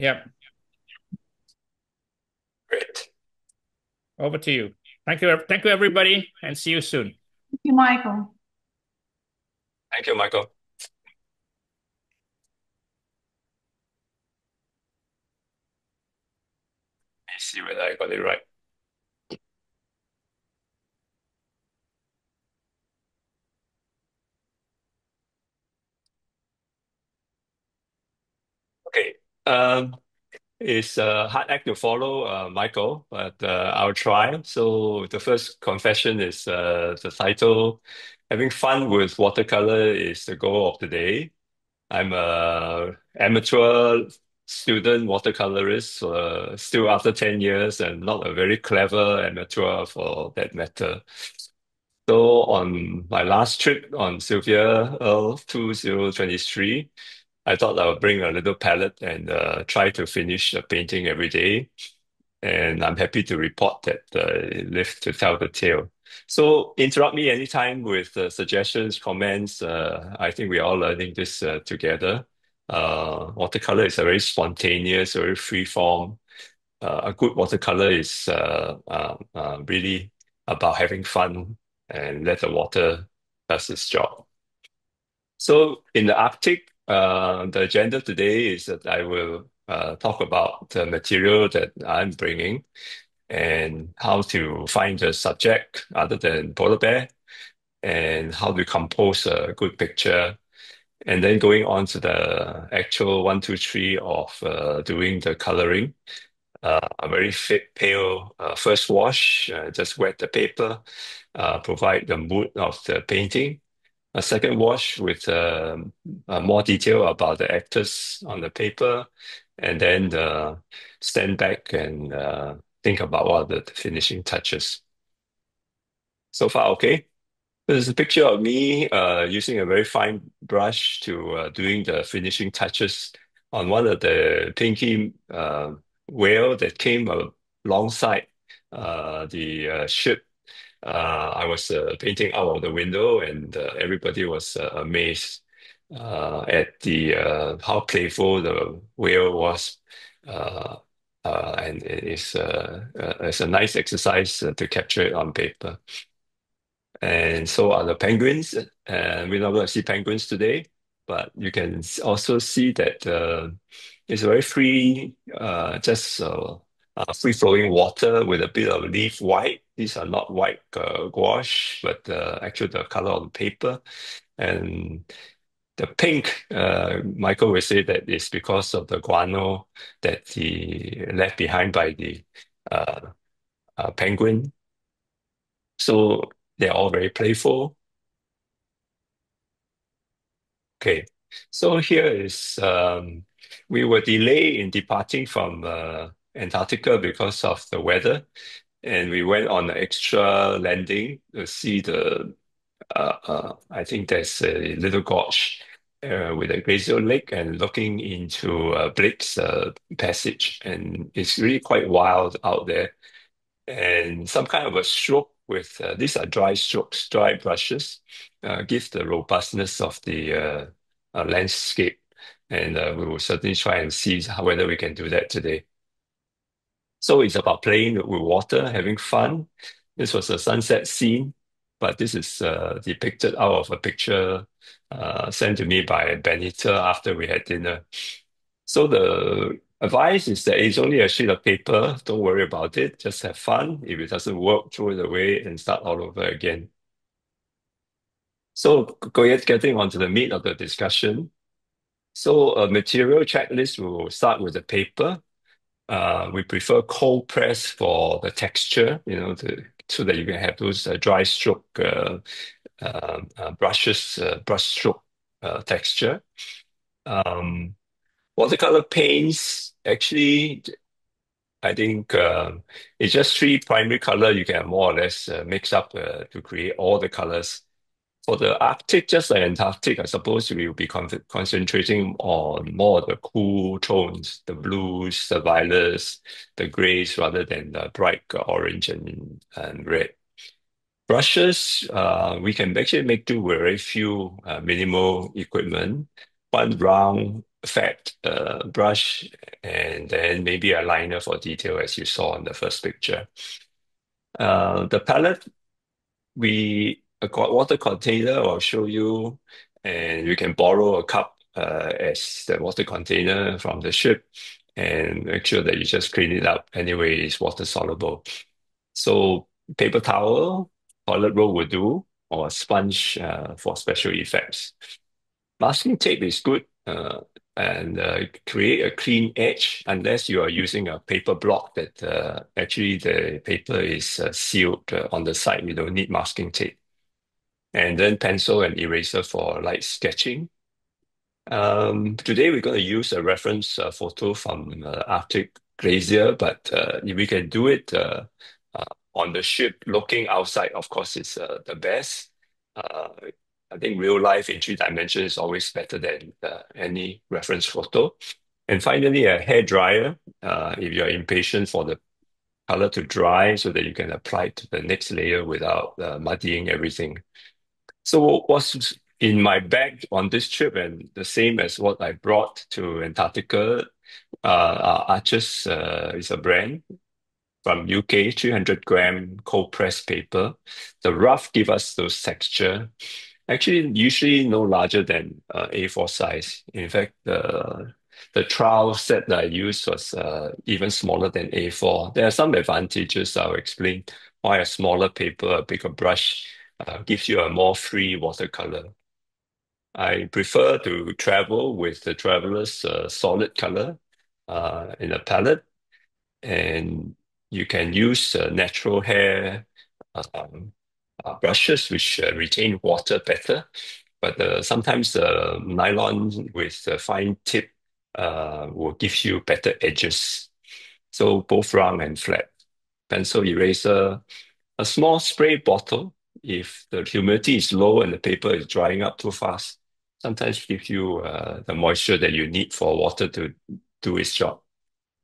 Yep. Great. Over to you. Thank you, everybody, and see you soon. Thank you, Michael. Thank you, Michael. Let's see whether I got it right. Okay. It's a hard act to follow, Michael, but I'll try. So the first confession is the title, Having Fun with Watercolor is the goal of the day. I'm a amateur student watercolorist, still after 10 years and not a very clever amateur for that matter. So on my last trip on Sylvia Earle 2023, I thought I would bring a little palette and try to finish a painting every day. And I'm happy to report that it lived to tell the tale. So interrupt me anytime with suggestions, comments. I think we're all learning this together. Watercolor is a very spontaneous, very free form. A good watercolor is really about having fun and let the water does its job. So in the Arctic, the agenda today is that I will talk about the material that I'm bringing and how to find a subject other than polar bear and how to compose a good picture. And then going on to the actual one, two, three of doing the coloring. A very fit, pale first wash, just wet the paper, provide the mood of the painting. A second wash with more detail about the actors on the paper, and then stand back and think about what are the finishing touches. So far, okay. There's a picture of me using a very fine brush to doing the finishing touches on one of the pinky whale that came alongside the ship. I was painting out of the window, and everybody was amazed at the how playful the whale was. Uh, and it's a nice exercise to capture it on paper. And so are the penguins. And we're not going to see penguins today, but you can also see that it's very free, just free flowing water with a bit of leaf white. These are not white gouache, but actually the color on paper. And the pink, Michael will say that it's because of the guano that he left behind by the uh, penguin. So they're all very playful. Okay, so here is we were delayed in departing from Antarctica because of the weather, and we went on an extra landing to see the. I think there's a little gorge with a glacial lake and looking into Blake's Passage, and it's really quite wild out there and some kind of a stroke with these are dry strokes, dry brushes, give the robustness of the landscape. And we will certainly try and see whether we can do that today. So it's about playing with water, having fun. This was a sunset scene, but this is depicted out of a picture sent to me by Benita after we had dinner. So the advice is that it's only a sheet of paper. Don't worry about it. Just have fun. If it doesn't work, throw it away and start all over again. So getting on to the meat of the discussion. So a material checklist will start with the paper. We prefer cold press for the texture, so that you can have those dry stroke brushes, brush stroke texture. Um, Watercolor paints, actually, I think it's just three primary color you can more or less mix up to create all the colors. For the Arctic, just like Antarctic, I suppose we will be concentrating on more of the cool tones, the blues, the violets, the grays, rather than the bright orange and red. Brushes, we can actually make do with very few minimal equipment. One round fat brush, and then maybe a liner for detail, as you saw in the first picture. The palette, a water container I'll show you, and you can borrow a cup as the water container from the ship, and make sure that you just clean it up. Anyway, it's water soluble. So paper towel, toilet roll will do, or a sponge for special effects. Masking tape is good and create a clean edge unless you are using a paper block that actually the paper is sealed on the side. You don't need masking tape. And then pencil and eraser for light sketching. Today we're going to use a reference photo from Arctic Glacier, but we can do it uh, on the ship looking outside. Of course, it's the best. Uh, I think real life in 3 dimensions is always better than any reference photo. And finally, a hair dryer. If you're impatient for the color to dry so that you can apply it to the next layer without muddying everything. So what's in my bag on this trip, and the same as what I brought to Antarctica, Arches is a brand from UK, 300-gram cold pressed paper. The rough give us those texture. Actually, usually no larger than A4 size. In fact, the trial set that I used was even smaller than A4. There are some advantages. I'll explain why a smaller paper, a bigger brush gives you a more free watercolor. I prefer to travel with the Traveler's solid color in a palette, and you can use natural hair um, brushes which retain water better. But sometimes nylon with a fine tip will give you better edges. So both round and flat. Pencil eraser, a small spray bottle, if the humidity is low and the paper is drying up too fast, sometimes gives you the moisture that you need for water to do its job.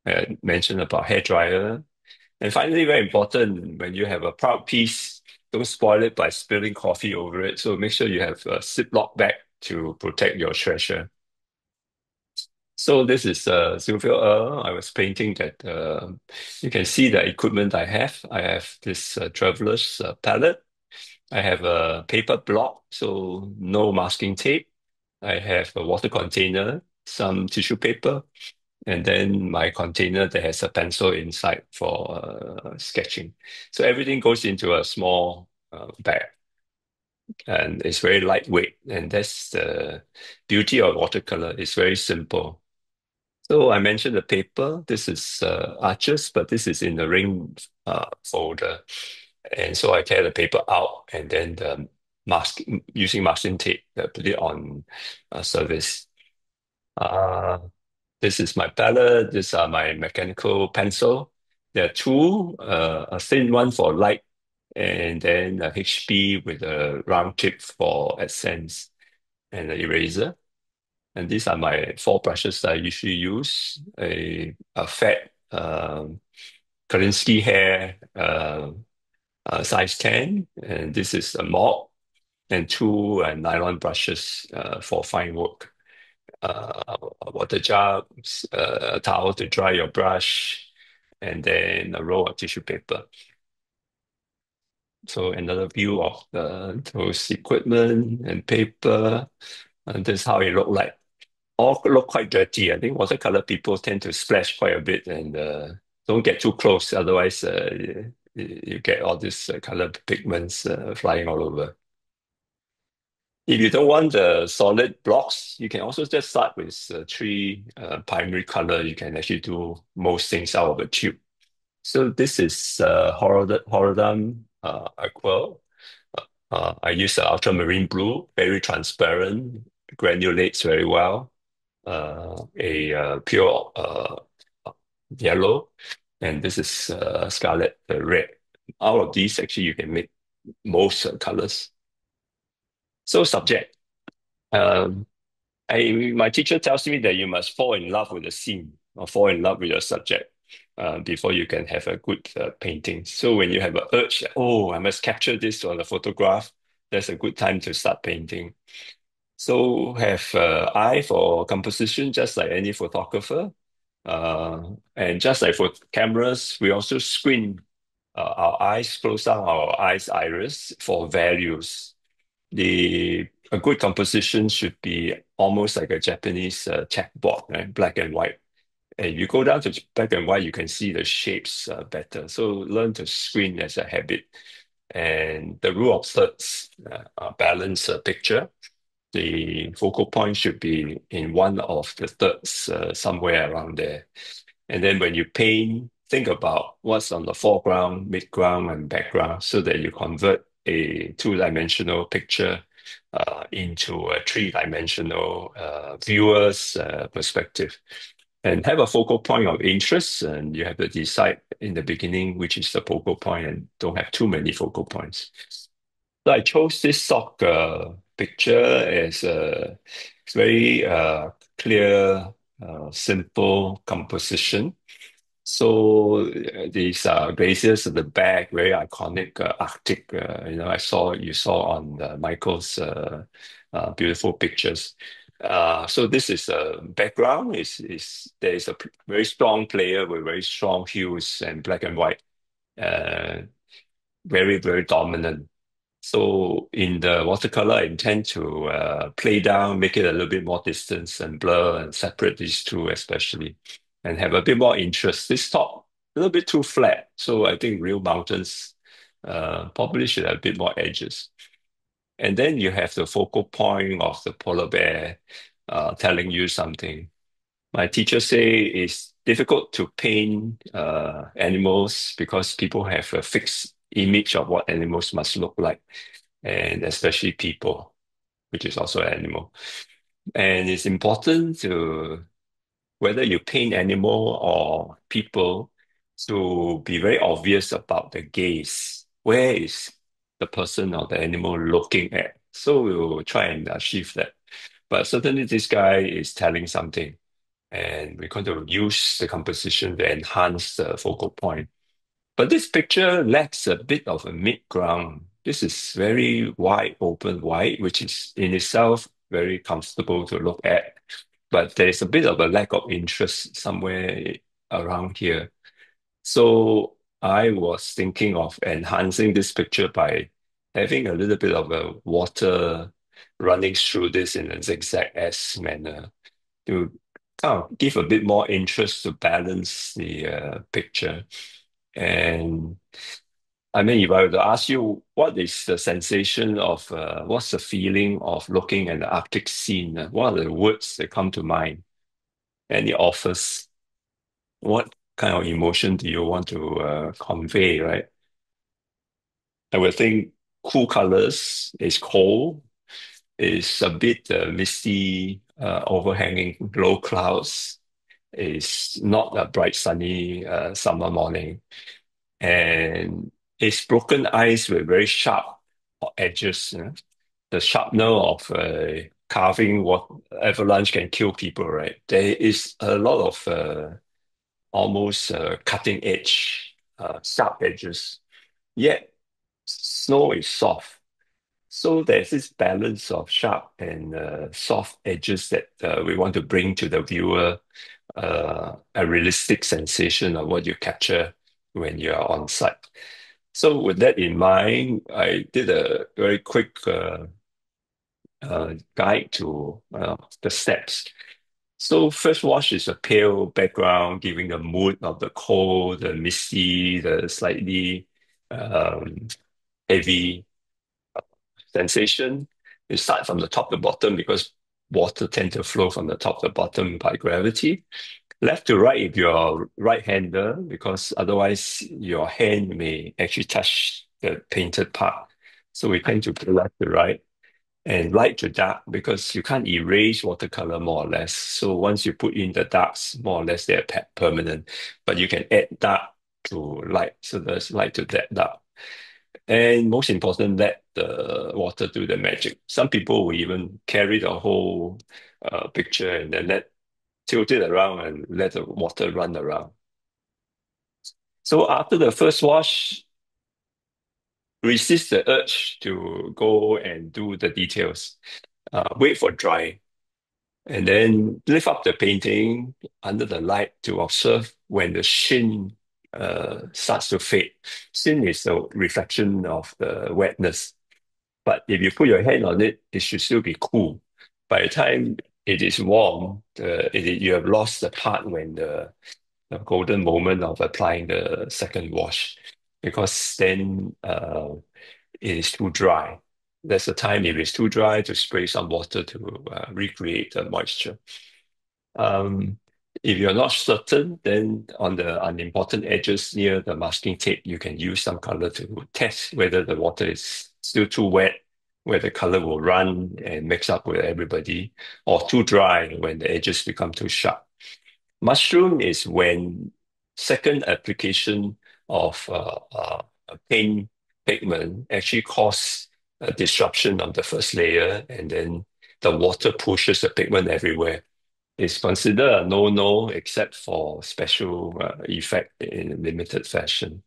I mentioned about hair dryer. And finally, very important, when you have a proud piece, don't spoil it by spilling coffee over it. So make sure you have a Ziploc bag to protect your treasure. So this is Sylvia. I was painting that. You can see the equipment I have. I have this traveler's palette. I have a paper block, so no masking tape. I have a water container, some tissue paper, and then my container that has a pencil inside for sketching. So everything goes into a small bag, and it's very lightweight. And that's the beauty of watercolor. It's very simple. So I mentioned the paper. This is Arches, but this is in the ring folder. And so I tear the paper out and then the mask using masking tape, put it on service. Uh, this is my palette. These are my mechanical pencil. There are two, a thin one for light, and then a HB with a round tip for accents, and an eraser. And these are my four brushes that I usually use. A fat Kolinsky hair size 10, and this is a mop, and two nylon brushes for fine work. A water jar, a towel to dry your brush, and then a roll of tissue paper. So another view of those equipment and paper, and this is how it look like. All look quite dirty. I think watercolor people tend to splash quite a bit and don't get too close. Otherwise, you get all these color pigments flying all over. If you don't want the solid blocks, you can also just start with three primary color. You can actually do most things out of a tube. So this is Horadam Aqua. I use ultramarine blue, very transparent, granulates very well. A pure yellow, and this is scarlet red. Out of these, actually, you can make most colors. So subject. Um, my teacher tells me that you must fall in love with the scene or fall in love with your subject before you can have a good painting. So when you have an urge, oh, I must capture this on a photograph, that's a good time to start painting. So have eye for composition, just like any photographer. And just like for cameras, we also screen our eyes, close down our eyes iris for values. A good composition should be almost like a Japanese checkboard, right? Black and white. And you go down to black and white, you can see the shapes better. So learn to screen as a habit. And the rule of thirds, balance a picture. The focal point should be in one of the thirds, somewhere around there. And then when you paint, think about what's on the foreground, midground, and background so that you convert a two-dimensional picture into a three-dimensional viewer's perspective. And have a focal point of interest, and you have to decide in the beginning which is the focal point and don't have too many focal points. So I chose this sock picture as it's very clear, simple composition. So these glaciers at the back, very iconic Arctic. I saw you saw on Michael's beautiful pictures. So this is a background. Is there is a very strong player with very strong hues and black and white. Uh, very dominant. So in the watercolor, I intend to play down, make it a little bit more distance and blur and separate these two especially, and have a bit more interest. This top a little bit too flat, so I think real mountains probably should have a bit more edges. And then you have the focal point of the polar bear telling you something. My teacher say it's difficult to paint animals because people have a fixed image of what animals must look like, and especially people, which is also an animal. And it's important to, whether you paint animal or people, to be very obvious about the gaze. Where is the person or the animal looking at? So we will try and achieve that. But certainly this guy is telling something, and we're going to use the composition to enhance the focal point. But this picture lacks a bit of a mid-ground. This is very wide open white, which is in itself very comfortable to look at. But there's a bit of a lack of interest somewhere around here. So I was thinking of enhancing this picture by having a little bit of a water running through this in a zigzag S manner to kind of give a bit more interest to balance the picture. And I mean, if I were to ask you, what is the sensation of, what's the feeling of looking at the Arctic scene? What are the words that come to mind? Any offers? What kind of emotion do you want to convey, right? I would think cool colors is cold, is a bit misty, overhanging low clouds, is not a bright sunny summer morning. And it's broken ice with very sharp edges. The sharpener of carving what avalanche can kill people, right? There is a lot of almost cutting edge, sharp edges. Yet snow is soft. So there's this balance of sharp and soft edges that we want to bring to the viewer, a realistic sensation of what you capture when you're on site. So with that in mind, I did a very quick guide to the steps. So first wash is a pale background, giving the mood of the cold, the misty, the slightly um, heavy sensation. You start from the top to bottom because water tend to flow from the top to bottom by gravity. Left to right if you're right-hander, because otherwise your hand may actually touch the painted part. So we tend to go left to right and light to dark because you can't erase watercolor more or less. So once you put in the darks, more or less they're permanent, but you can add dark to light. So there's light to that dark. And most important, let the water do the magic. Some people will even carry the whole picture and then tilt it around and let the water run around. So after the first wash, resist the urge to go and do the details. wait for drying, and then lift up the painting under the light to observe when the sheen starts to fade. Sheen is the reflection of the wetness. But if you put your hand on it, it should still be cool. By the time it is warm, you have lost the part when the golden moment of applying the second wash, because then it is too dry. There's a time if it's too dry to spray some water to recreate the moisture. Um, if you're not certain, then on the unimportant edges near the masking tape, you can use some color to test whether the water is still too wet, where the color will run and mix up with everybody, or too dry when the edges become too sharp. Mushroom is when second application of a paint pigment actually cause a disruption of the first layer, and then the water pushes the pigment everywhere. It's considered a no-no except for special effect in limited fashion.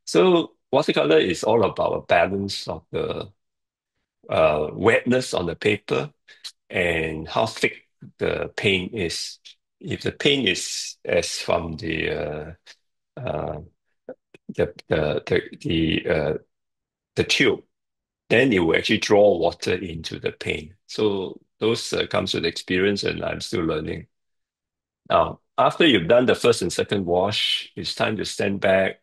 So watercolor is all about a balance of the wetness on the paper and how thick the paint is. If the paint is as from uh, the tube, then it will actually draw water into the paint. So those comes with experience, and I'm still learning. Now, after you've done the first and second wash, it's time to stand back,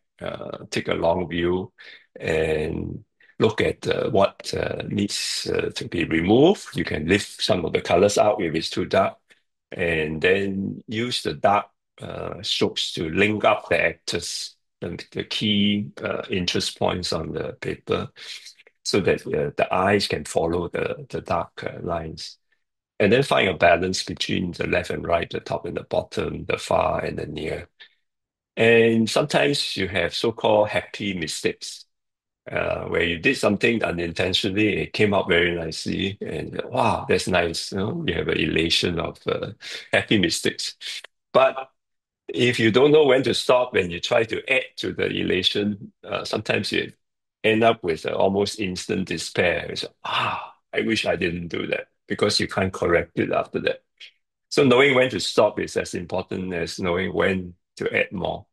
take a long view, and look at what needs to be removed. You can lift some of the colors out if it's too dark, and then use the dark strokes to link up the actors, the key interest points on the paper, so that the eyes can follow the dark lines. And then find a balance between the left and right, the top and the bottom, the far and the near. And sometimes you have so-called happy mistakes, where you did something unintentionally, it came out very nicely, and wow, that's nice. You have an elation of happy mistakes. But if you don't know when to stop and you try to add to the elation, sometimes you end up with almost instant despair. I wish I didn't do that, because you can't correct it after that. So knowing when to stop is as important as knowing when to add more.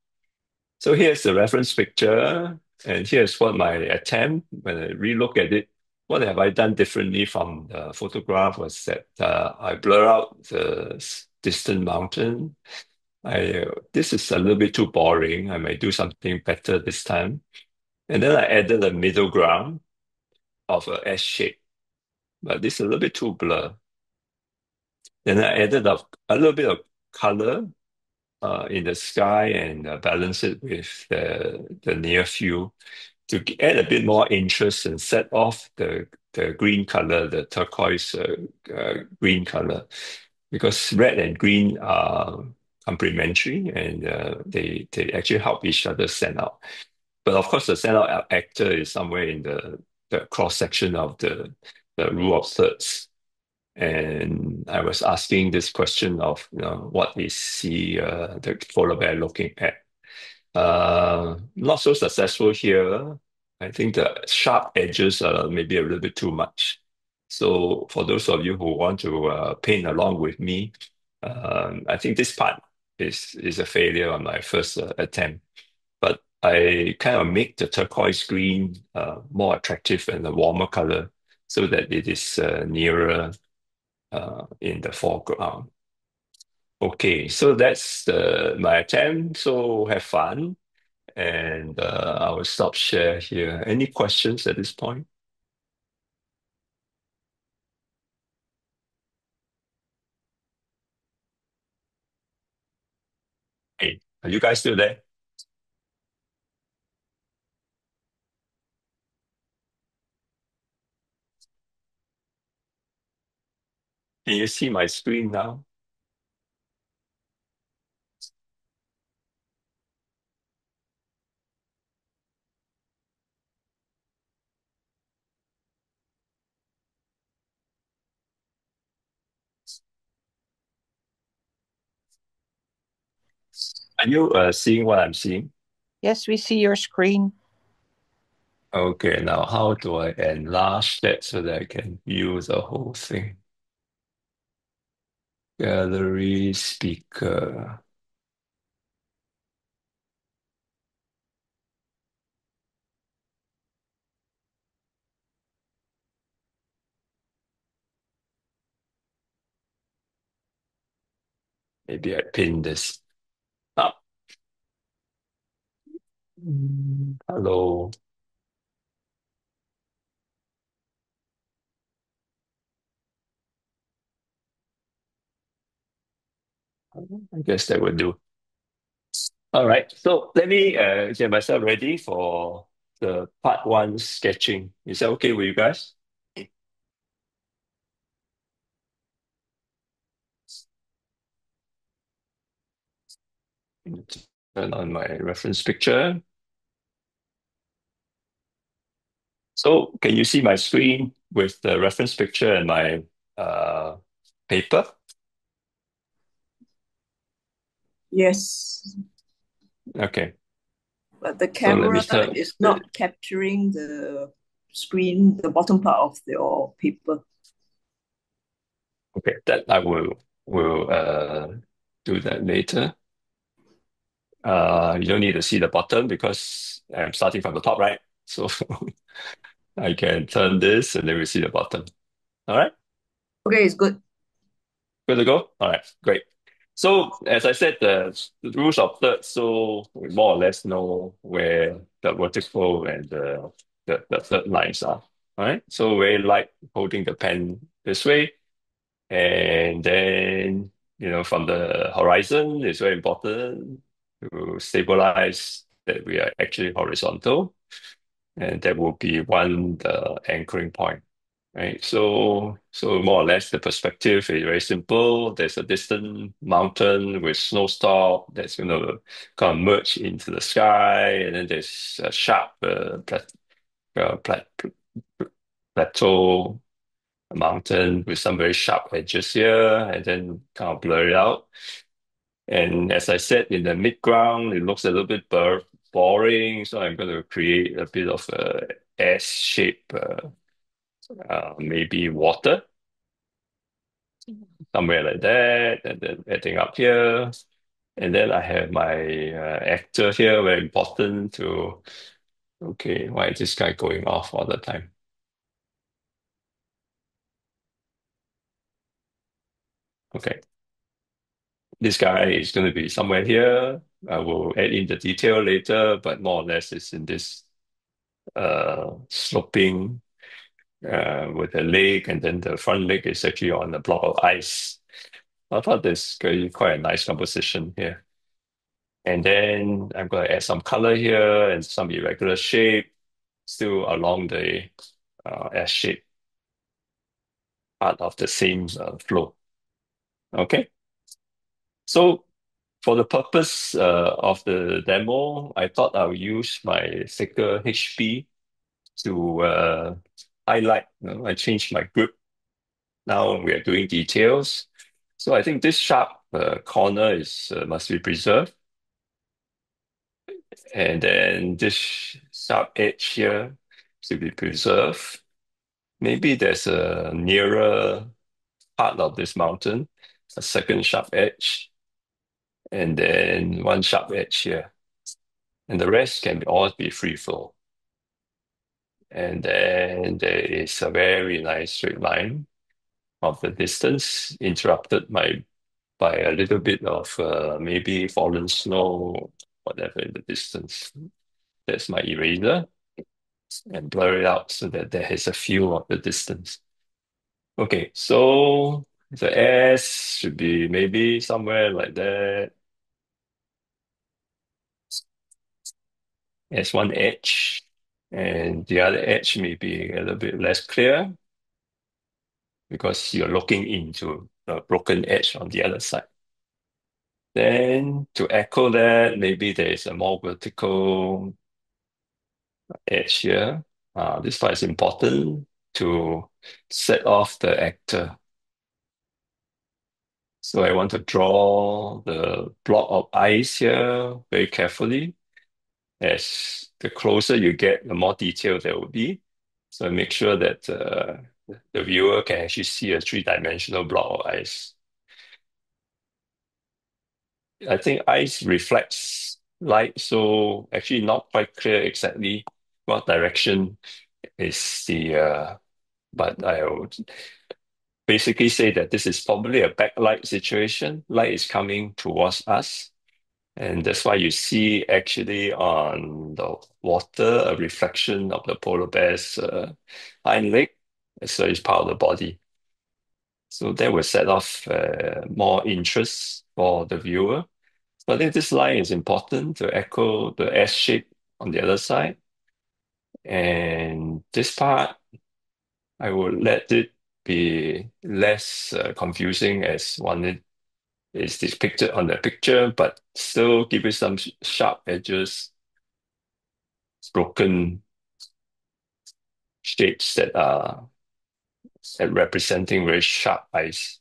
So here's the reference picture, and here's what my attempt when I relook at it. What have I done differently from the photograph was that I blur out the distant mountain. This is a little bit too boring. I might do something better this time. And then I added a middle ground of a S shape, but this is a little bit too blur. Then I added a little bit of color in the sky, and balance it with the near field to add a bit more interest and set off the green color, the turquoise green color, because red and green are complementary, and they actually help each other stand out. But of course, the standout actor is somewhere in the cross section of the rule of thirds. And I was asking this question of, what is the polar bear looking at? Not so successful here. I think the sharp edges are maybe a little bit too much. So for those of you who want to paint along with me, I think this part is a failure on my first attempt. But I kind of make the turquoise green more attractive and a warmer color, so that it is nearer in the foreground. Okay, so that's my attempt. So have fun, and I will stop share here. Any questions at this point? Hey, are you guys still there? Can you see my screen now? Are you seeing what I'm seeing? Yes, we see your screen. Okay, now how do I enlarge that so that I can view the whole thing? Gallery, speaker. Maybe I pin this up. Hello. I guess that would do. All right. So let me get myself ready for the part one sketching. Is that okay with you guys? Turn on my reference picture. So can you see my screen with the reference picture and my uh, paper? Yes, Okay. but the So let me camera start. is not capturing the screen, the bottom part of your paper. Okay, that I will do that later. You don't need to see the bottom because I'm starting from the top, right? So I can turn this and then we see the bottom. All right, Okay, it's good. good to go. All right, great. So as I said, the rules of thirds, so we more or less know where the vertical and the third lines are. All right, so very light holding the pen this way, and then from the horizon it's very important to stabilize that we are actually horizontal, and that will be one the anchoring point. Right. So more or less the perspective is very simple. There's a distant mountain with snowstorm that's going to kind of merge into the sky, and then there's a sharp plateau mountain with some very sharp edges here, and then kind of blur it out. And as I said, in the mid-ground, it looks a little bit boring, so I'm going to create a bit of a S shape, maybe water somewhere like that, and then adding up here. And then I have my actor here, very important to, okay, why is this guy going off all the time? Okay, this guy is going to be somewhere here. I will add in the detail later, but more or less it's in this sloping with the leg, and then the front leg is actually on a block of ice. I thought this quite a nice composition here. And then I'm going to add some color here and some irregular shape still along the S shape part of the same flow. Okay. So for the purpose of the demo, I thought I would use my thicker HB to highlight. I changed my grip. Now we are doing details. So I think this sharp corner is must be preserved. And then this sharp edge here to be preserved. Maybe there's a nearer part of this mountain, a second sharp edge, and then one sharp edge here. And the rest can all be free flow. And then there is a very nice straight line of the distance interrupted by a little bit of maybe fallen snow, whatever in the distance. That's my eraser, and blur it out so that there is a feel of the distance. Okay, so the S should be maybe somewhere like that. As one edge, and the other edge may be a little bit less clear because you're looking into the broken edge on the other side. Then to echo that, maybe there is a more vertical edge here. This part is important to set off the actor. So I want to draw the block of ice here very carefully. As the closer you get, the more detail there will be. So make sure that the viewer can actually see a three-dimensional block of ice. I think ice reflects light, so actually not quite clear exactly what direction is but I would basically say that this is probably a backlight situation. Light is coming towards us, and that's why you see actually on the water a reflection of the polar bear's hind leg, so it's part of the body. So that will set off more interest for the viewer. So I think this line is important to echo the S shape on the other side. And this part, I will let it be less confusing as one is depicted on the picture, but still give it some sharp edges, broken shapes that are representing very sharp eyes.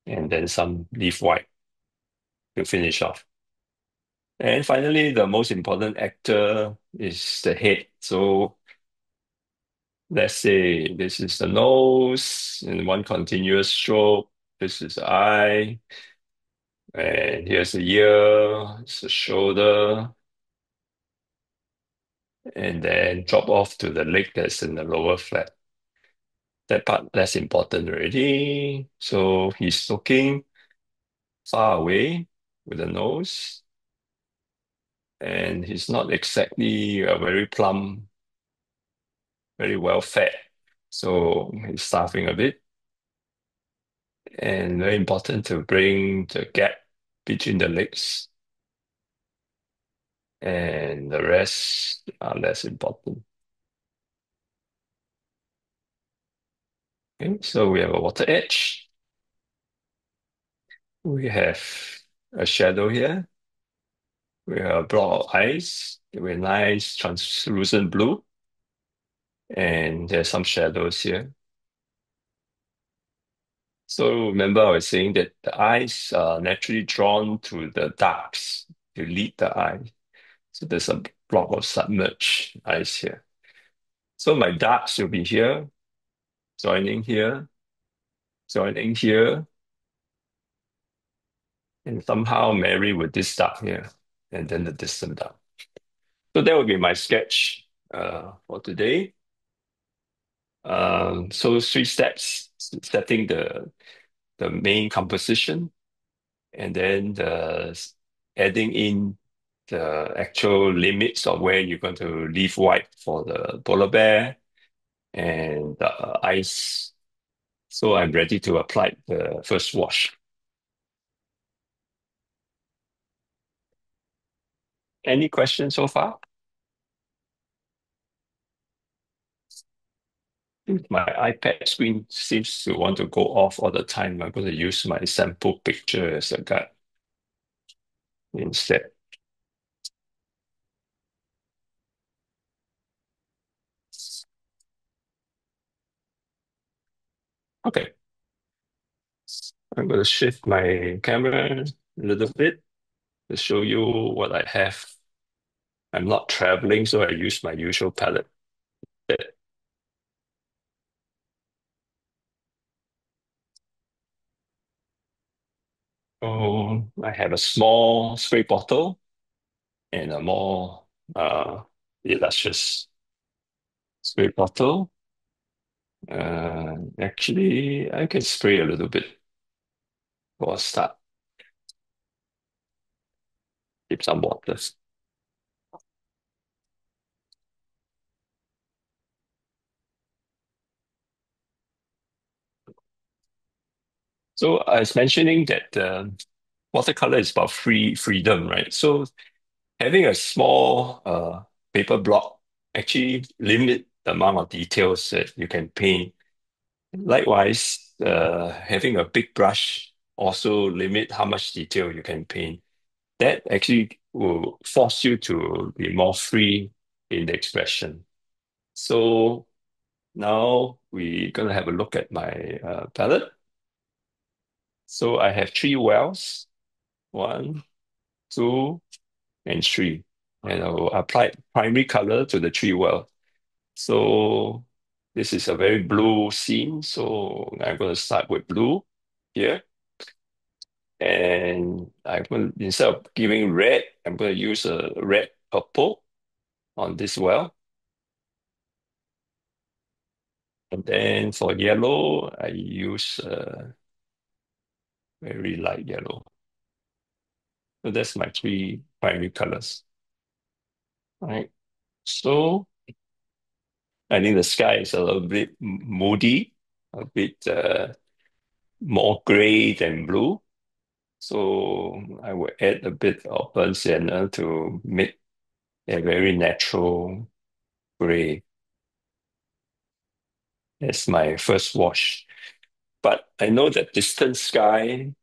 And then some leaf white to finish off. And finally, the most important actor is the head. So let's say this is the nose in one continuous stroke. This is the eye. And here's the ear, it's the shoulder. And then drop off to the leg that's in the lower flat. That part less important already. So he's looking far away with the nose. And he's not exactly a very plump, very well fed. So he's starving a bit. And very important to bring the gap between the legs, and the rest are less important. Okay, so we have a water edge. We have a shadow here. We have a block of ice with nice translucent blue. And there's some shadows here. So remember I was saying that the eyes are naturally drawn to the darks to lead the eye. So there's a block of submerged ice here. So my darks will be here, joining here, joining here, and somehow marry with this dark here, and then the distant dark. So that would be my sketch for today. So three steps: setting the main composition, and then adding in the actual limits of where you're going to leave white for the polar bear and the ice. So I'm ready to apply the first wash. Any questions so far? My iPad screen seems to want to go off all the time. I'm going to use my sample picture as a guide instead. Okay, I'm going to shift my camera a little bit to show you what I have. I'm not traveling, so I use my usual palette. Oh, I have a small spray bottle and a more illustrious spray bottle. Actually, I can spray a little bit for a start. Keep some water. So I was mentioning that watercolor is about freedom, right? So having a small paper block actually limit the amount of details that you can paint. Likewise, having a big brush also limit how much detail you can paint. That actually will force you to be more free in the expression. So now we're going to have a look at my palette. So I have three wells. One, two, and three. And I will apply primary color to the tree well. So this is a very blue scene. So I'm going to start with blue here. And instead of giving red, I'm going to use a red purple on this well. And then for yellow, I use very light yellow. So that's my three primary colors. All right. So I think the sky is a little bit moody, a bit more gray than blue. So I will add a bit of burnt sienna to make a very natural gray. That's my first wash. But I know that distant sky,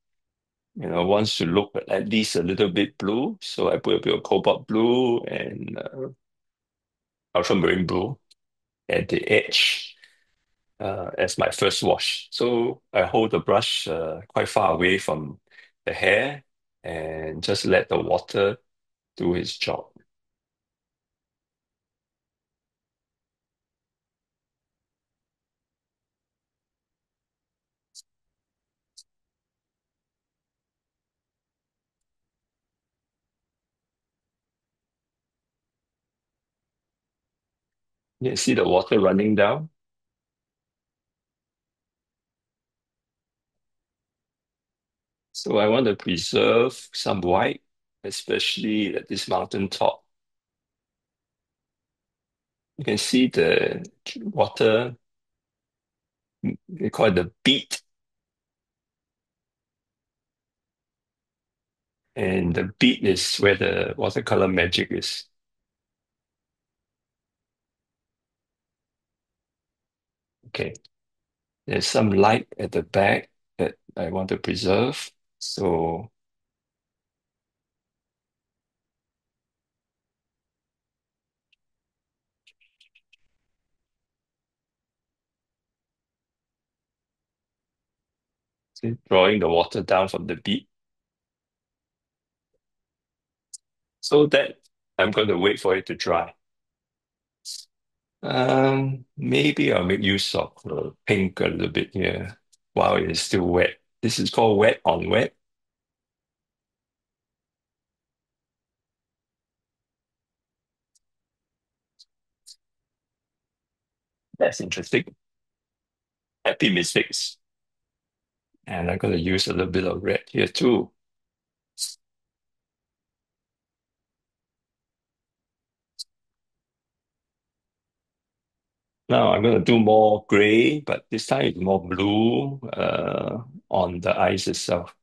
wants to look at least a little bit blue. So I put a bit of cobalt blue and ultramarine blue at the edge as my first wash. So I hold the brush quite far away from the hair and just let the water do its job. You see the water running down? So I want to preserve some white, especially at this mountain top. You can see the water, they call it the beat. And the beat is where the watercolor magic is. Okay. There's some light at the back that I want to preserve. So drawing the water down from the beat. So that I'm going to wait for it to dry. Maybe I'll make use of pink a little bit here while it is still wet. This is called wet on wet. That's interesting. Happy mistakes. And I'm going to use a little bit of red here too. Now I'm going to do more gray, but this time it's more blue on the eyes itself.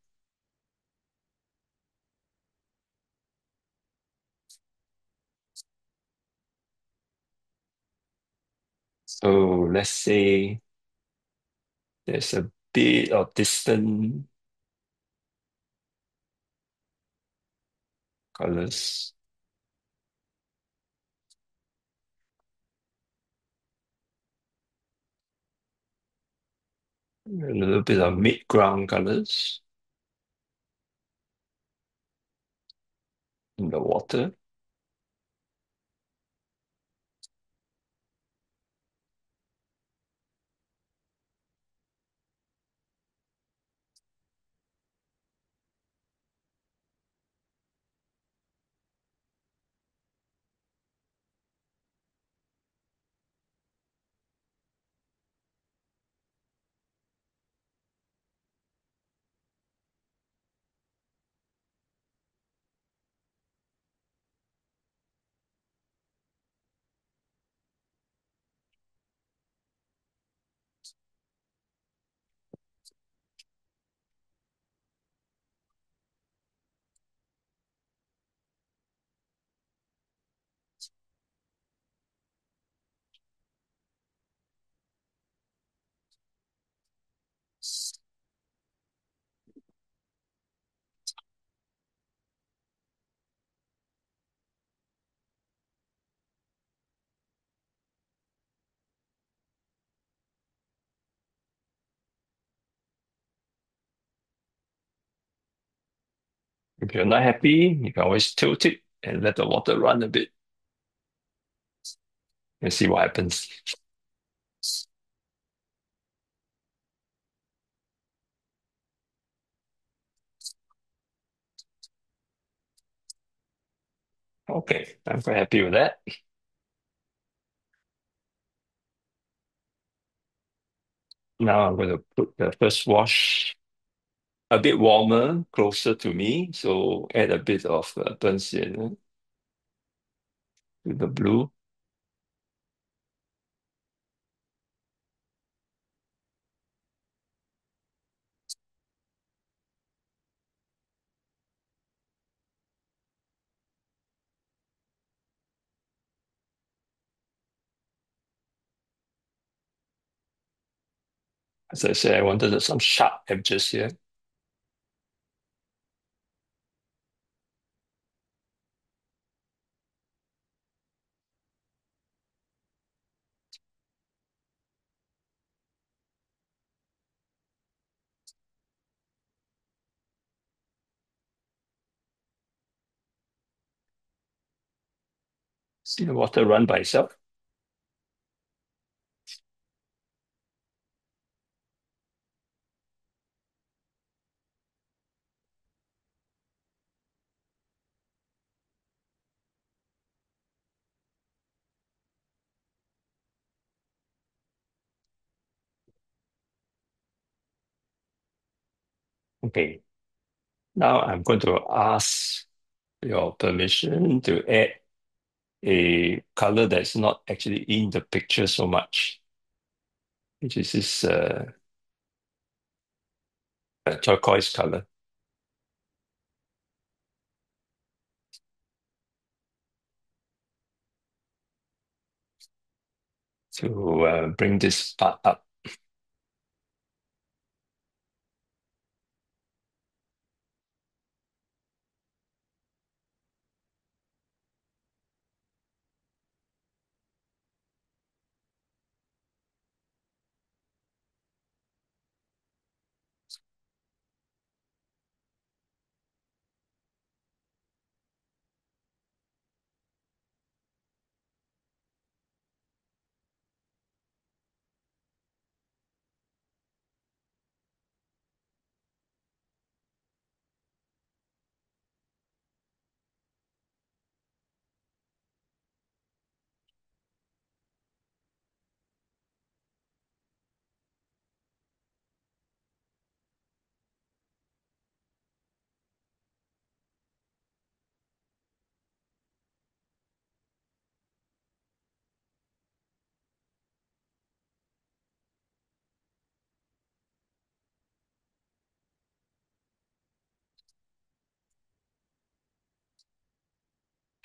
So let's say there's a bit of distant colors. A little bit of mid-ground colors in the water. If you're not happy, you can always tilt it and let the water run a bit and see what happens. Okay, I'm quite happy with that. Now I'm going to put the first wash a bit warmer, closer to me. So add a bit of burnt sienna to the blue. As I said, I wanted some sharp edges here. See the water run by itself. Okay, now I'm going to ask your permission to add a color that's not actually in the picture so much, which is this turquoise color to bring this part up.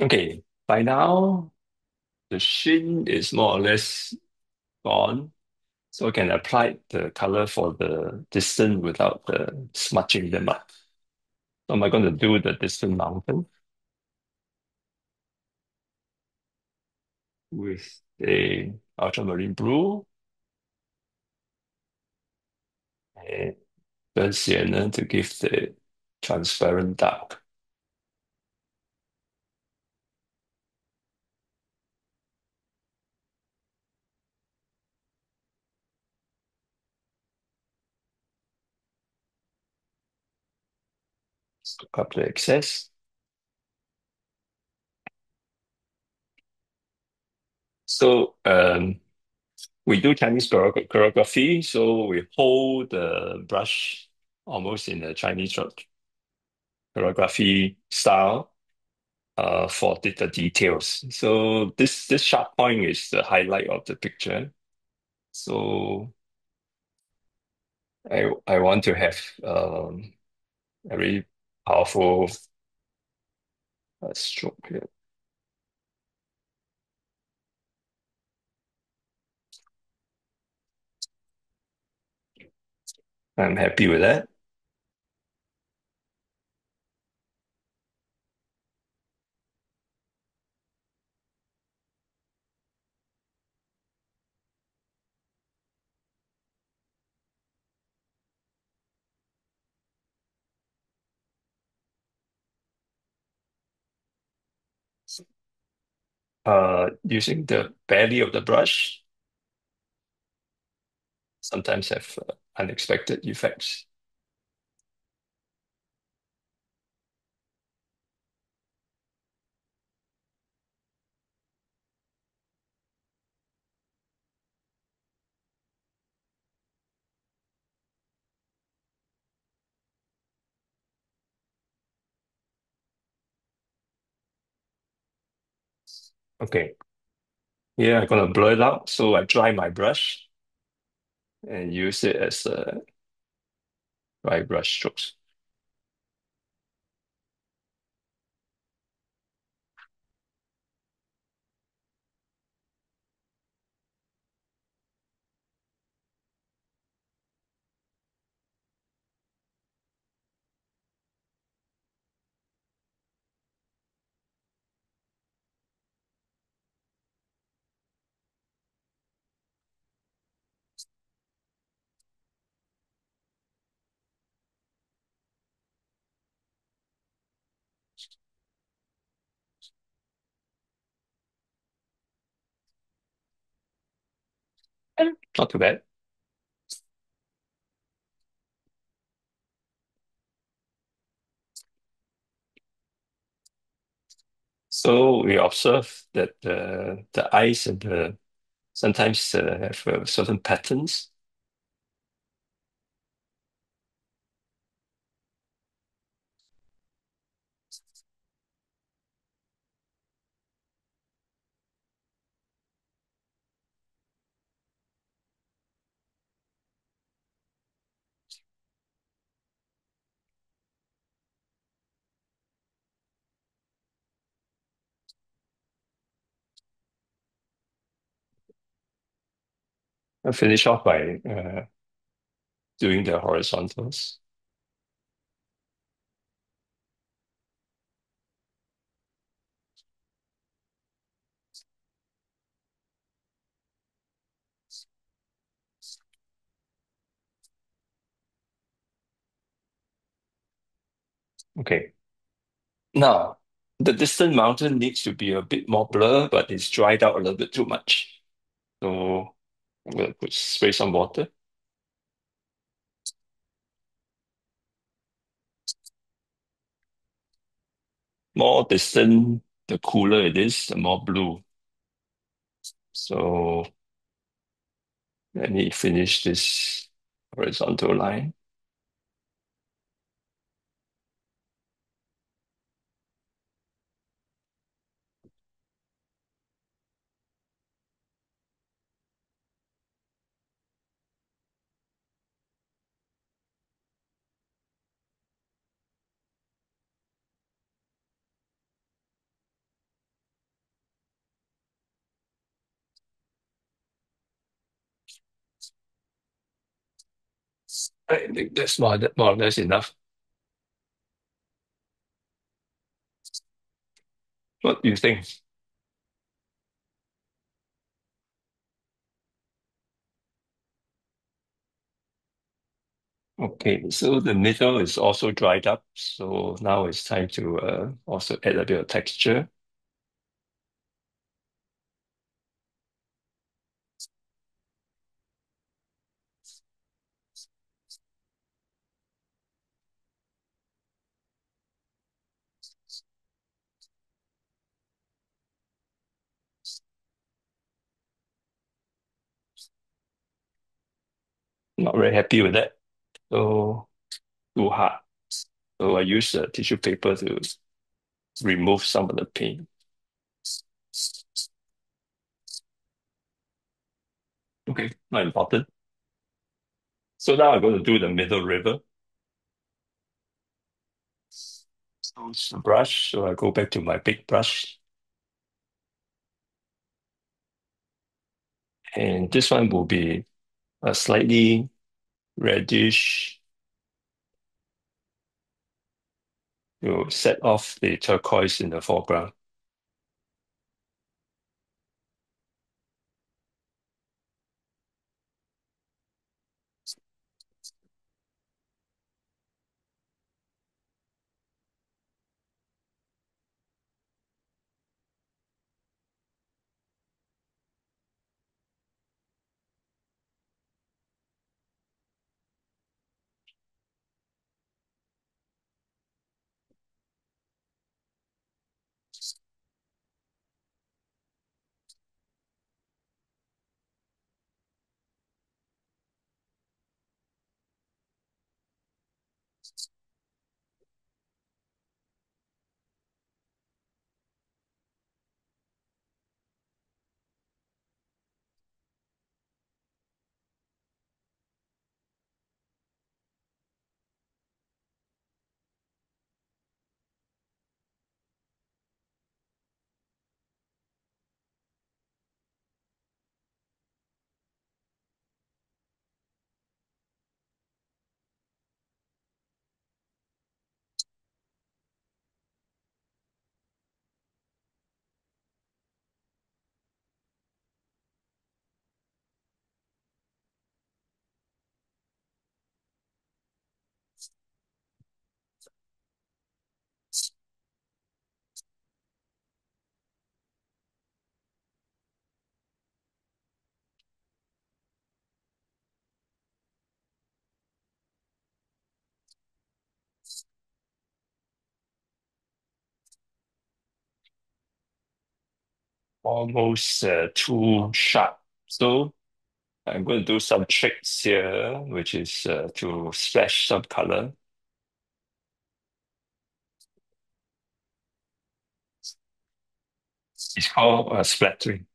Okay, by now the sheen is more or less gone, so I can apply the color for the distant without smudging them up. So am I going to do the distant mountain with a ultramarine blue and burnt sienna to give the transparent dark. Soak up the excess. So we do Chinese choreography, so we hold the brush almost in a Chinese choreography style for the details. So this sharp point is the highlight of the picture. So I want to have a very powerful stroke here. I'm happy with that. Using the belly of the brush sometimes have unexpected effects. Okay, here I'm gonna blur it out. So I dry my brush and use it as dry brush strokes. Not too bad. So we observe that the eyes and the sometimes have certain patterns. I finish off by doing the horizontals. Okay. Now, the distant mountain needs to be a bit more blur, but it's dried out a little bit too much. So I'm going to spray some water. More distant, the cooler it is, the more blue. So let me finish this horizontal line. I think that's more or less enough. What do you think? Okay, so the middle is also dried up. So now it's time to also add a bit of texture. Not very happy with that. So too hard. So I use a tissue paper to remove some of the paint. Okay, not important. So now I'm going to do the middle river. So it's the brush. So I go back to my big brush. And this one will be a slightly reddish to set off the turquoise in the foreground. almost too sharp. So I'm going to do some tricks here, which is to splash some color. It's called splattering.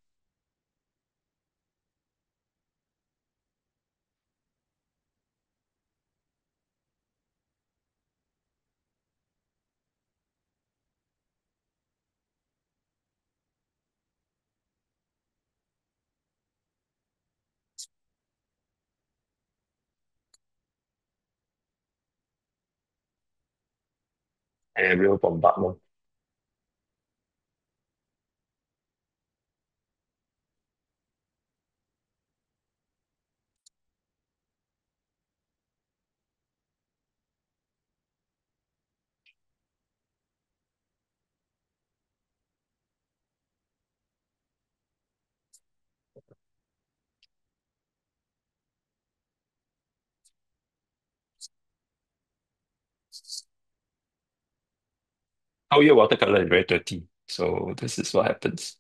，aerial bombardment。Oh, yeah, watercolor is very dirty. So this is what happens.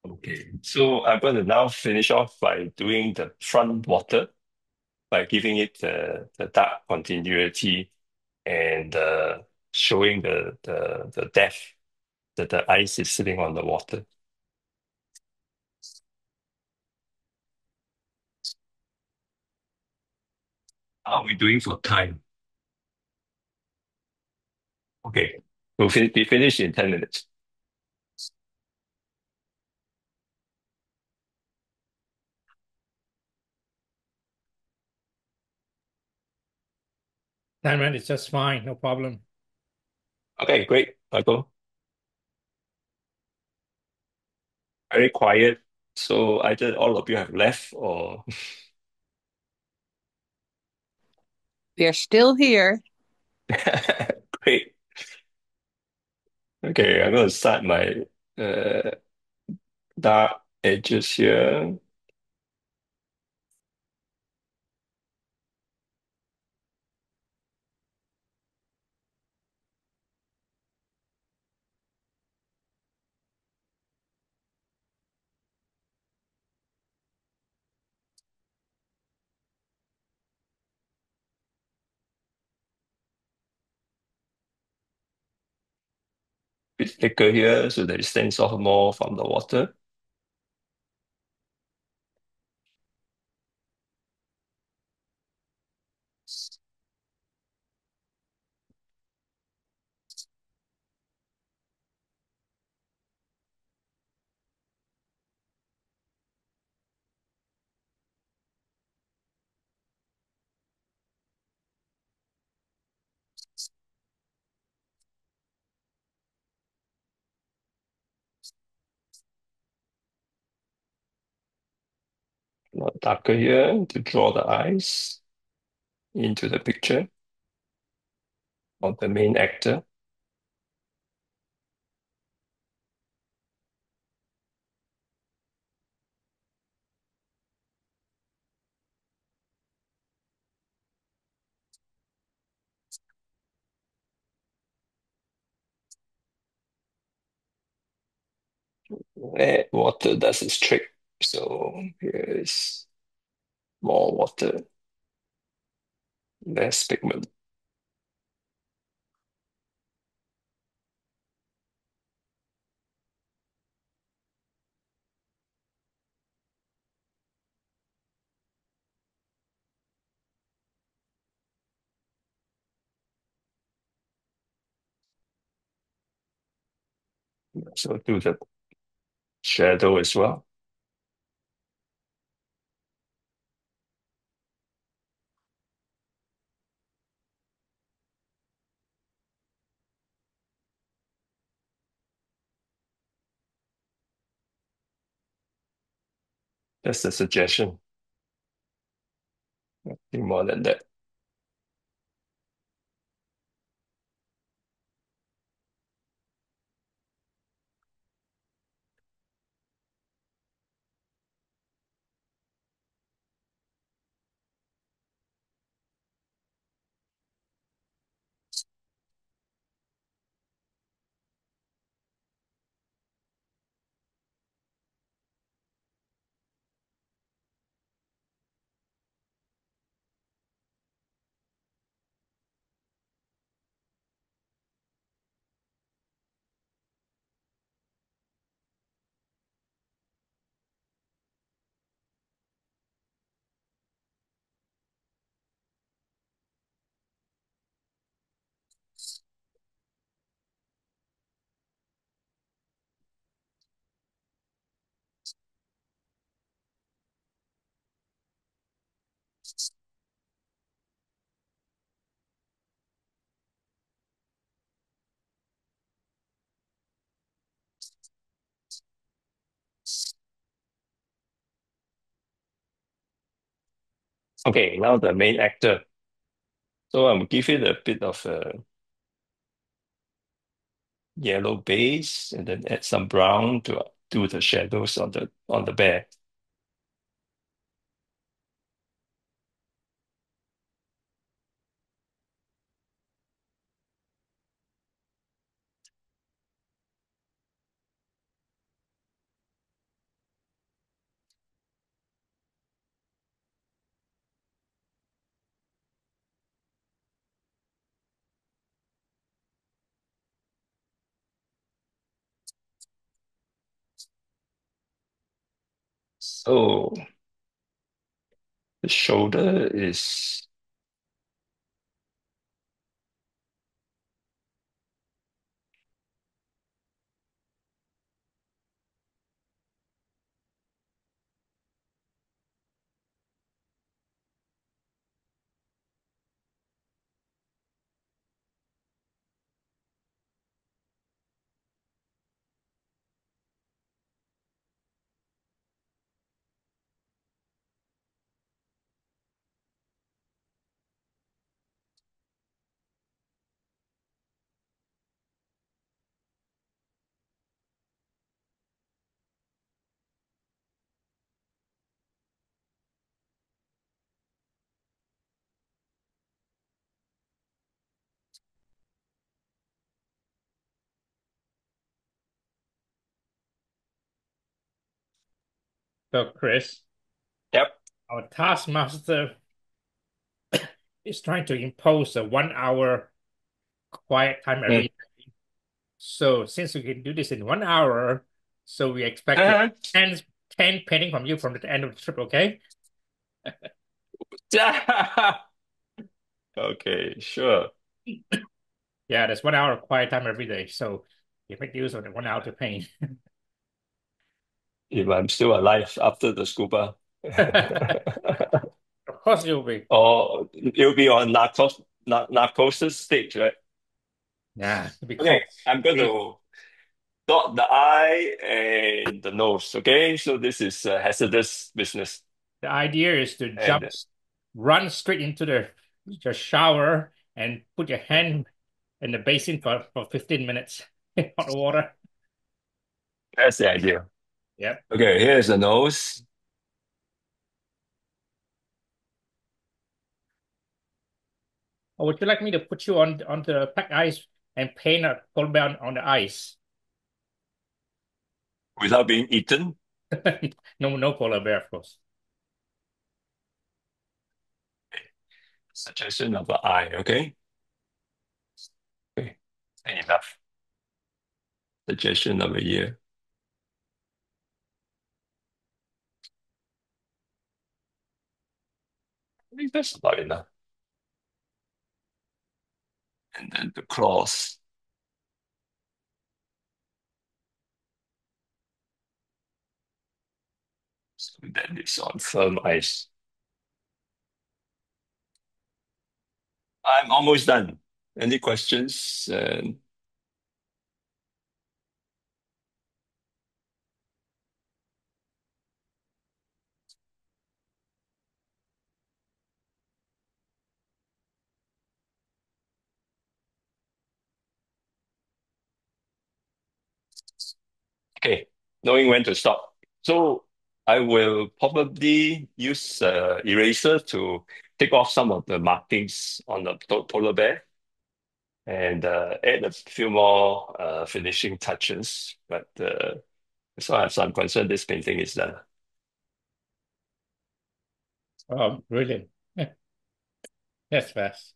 Okay, so I'm going to now finish off by doing the front water by giving it the dark continuity and showing the depth that the ice is sitting on the water. How are we doing for time? Okay, we'll be finished in 10 minutes. 10 minutes, just fine, no problem. Okay, great, Michael. Very quiet. So either all of you have left or We are still here. great. Okay, I'm going to start my uh, dark edges here. Bit thicker here so that it stands off more from the water. A lot darker here to draw the eyes into the picture of the main actor. And water does its trick. So here is more water, less pigment. So do the shadow as well. That's the suggestion. Nothing more than that. Okay, now the main actor. So I'm give it a bit of a yellow base and then add some brown to do the shadows on the bear. So the shoulder is So, Chris, yep. our taskmaster is trying to impose a 1 hour quiet time Mm. every. So, since we can do this in 1 hour, so we expect Uh-huh. 10 painting from you from the end of the trip, okay? Okay, sure. Yeah, there's 1 hour quiet time every day. So, you make use of the 1 hour to paint. If I'm still alive after the scuba. Of course, you'll be. Or it'll be on narcosis stage, right? Yeah, it'll be Okay, cold. I'm going to dot the I and the nose. Okay, so this is hazardous business. The idea is to And run straight into your shower and put your hand in the basin for 15 minutes in hot water. that's the idea. Yep. Okay, here's the nose. Or would you like me to put you onto the pack ice and paint a polar bear on the ice? Without being eaten. No, no polar bear, of course. Suggestion of the eye, okay? Okay, enough. Suggestion of a ear. I think that's about enough. And then the claws. So that is on firm ice. I'm almost done. Any questions? Okay, knowing when to stop. So I will probably use eraser to take off some of the markings on the polar bear and add a few more finishing touches. But as far as I'm concerned, this painting is done. Oh, brilliant. That's fast.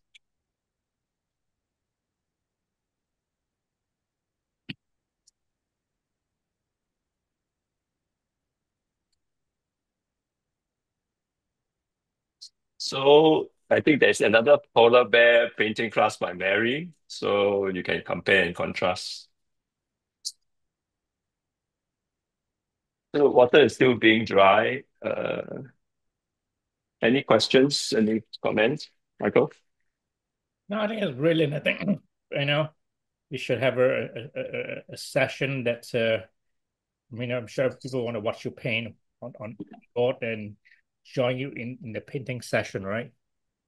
So I think there's another polar bear painting class by Mary, so you can compare and contrast. So water is still being dry. Any questions? Any comments, Michael? No, I think it's brilliant. I think we should have a session that I'm sure people want to watch you paint on board and join you in the painting session, right?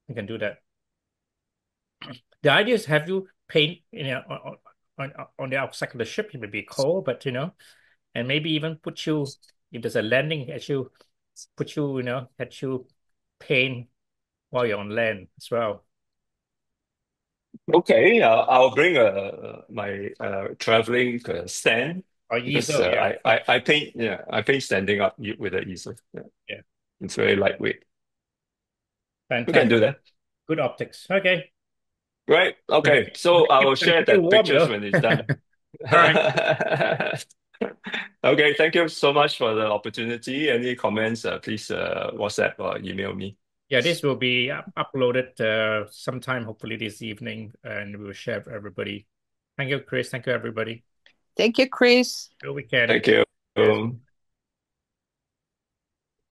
We can do that. The idea is have you paint, on the outside of the ship. It may be cold, but and maybe even put you if there's a landing, as you put you, that you paint while you're on land as well. Okay, I'll bring my traveling stand Or because easel, yeah. I paint I paint standing up with an easel. Yeah. Yeah. It's very lightweight. We can Fantastic. do that. Good optics. Okay. Right. Okay. So I will share Keep it that warm pictures though. when it's done. All right. Okay. Thank you so much for the opportunity. Any comments, please WhatsApp or email me. Yeah, this will be uploaded sometime, hopefully this evening, and we will share with everybody. Thank you, Chris. Thank you, everybody. Thank you, Chris. Good weekend. Thank you. Cheers.